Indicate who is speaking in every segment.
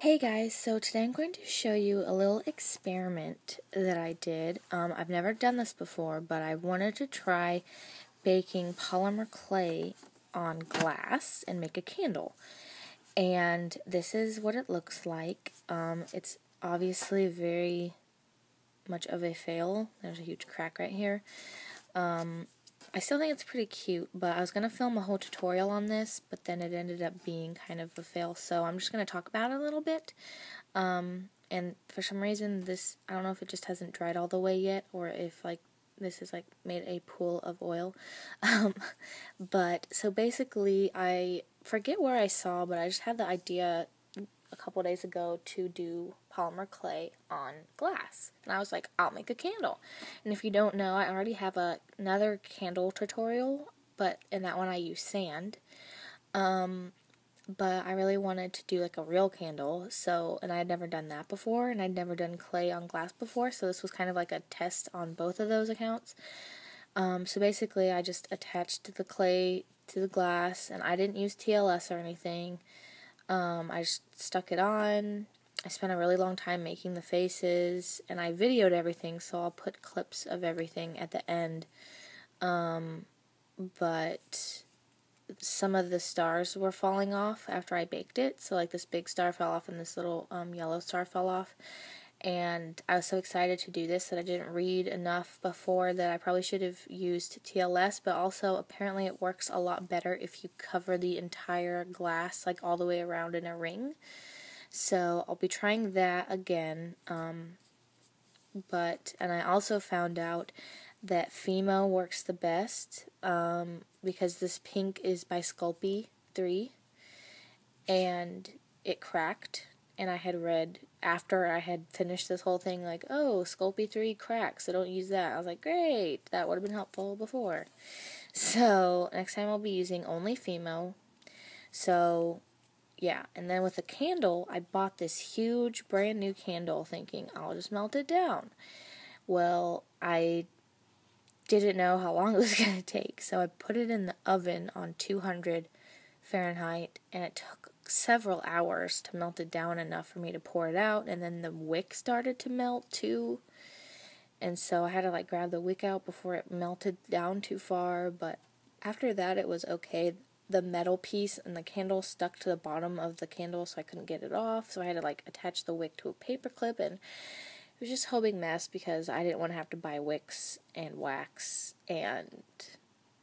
Speaker 1: Hey guys, so today I'm going to show you a little experiment that I did. I've never done this before, but I wanted to try baking polymer clay on glass and make a candle. And this is what it looks like. It's obviously very much of a fail. There's a huge crack right here. I still think it's pretty cute, but I was going to film a whole tutorial on this, but then it ended up being kind of a fail, so I'm just going to talk about it a little bit. And for some reason, I don't know if it just hasn't dried all the way yet, or if, this is, made a pool of oil. But, so basically, I forget where I saw, but I just had the idea a couple days ago to do polymer clay on glass, and I was like, I'll make a candle. And if you don't know, I already have another candle tutorial, but in that one I use sand. But I really wanted to do a real candle, and I had never done that before, and I'd never done clay on glass before, so this was kind of like a test on both of those accounts. So basically I just attached the clay to the glass, and I didn't use TLS or anything. I just stuck it on. I spent a really long time making the faces, and I videoed everything, so I'll put clips of everything at the end. But some of the stars were falling off after I baked it, so this big star fell off and this little yellow star fell off. And I was so excited to do this that I didn't read enough before that I probably should have used TLS, but also apparently it works a lot better if you cover the entire glass all the way around in a ring. So I'll be trying that again. And I also found out that Fimo works the best because this pink is by Sculpey 3, and it cracked. And I had read, after I had finished this whole thing, oh, Sculpey 3 cracks, so don't use that. I was like, great, that would have been helpful before. So, next time I'll be using only Fimo. So, yeah, and then with the candle, I bought this huge, brand new candle thinking, I'll just melt it down. Well, I didn't know how long it was going to take, so I put it in the oven on 200 Fahrenheit, and it took several hours to melt it down enough for me to pour it out, and then the wick started to melt too, and so I had to grab the wick out before it melted down too far. But after that it was okay. The metal piece and the candle stuck to the bottom of the candle, so I couldn't get it off, so I had to attach the wick to a paper clip, and it was just a whole big mess because I didn't want to have to buy wicks and wax, and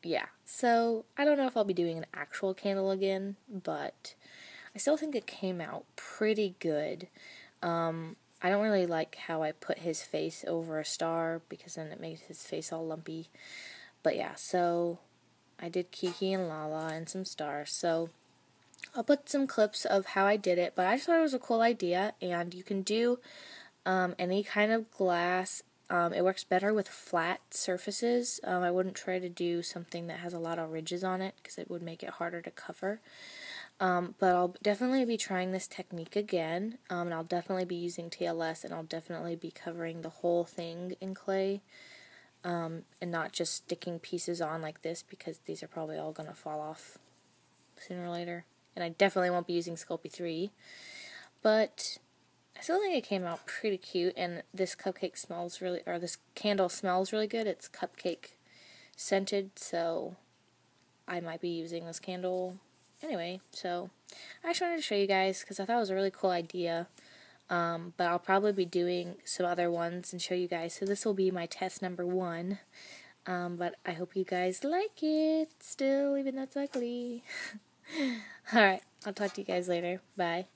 Speaker 1: yeah, so I don't know if I'll be doing an actual candle again, but I still think it came out pretty good. I don't really like how I put his face over a star because then it makes his face all lumpy. But yeah, so I did Kiki and Lala and some stars. So I'll put some clips of how I did it, but I just thought it was a cool idea, and you can do any kind of glass. It works better with flat surfaces. I wouldn't try to do something that has a lot of ridges on it because it would make it harder to cover. But I'll definitely be trying this technique again, and I'll definitely be using TLS, and I'll definitely be covering the whole thing in clay, and not just sticking pieces on like this, because these are probably all going to fall off sooner or later. And I definitely won't be using Sculpey 3, but I still think it came out pretty cute, and this this candle smells really good. It's cupcake scented, so I might be using this candle anyway. So I just wanted to show you guys because I thought it was a really cool idea. But I'll probably be doing some other ones and show you guys. So this will be my test number 1. But I hope you guys like it still, even though it's ugly. Alright, I'll talk to you guys later. Bye.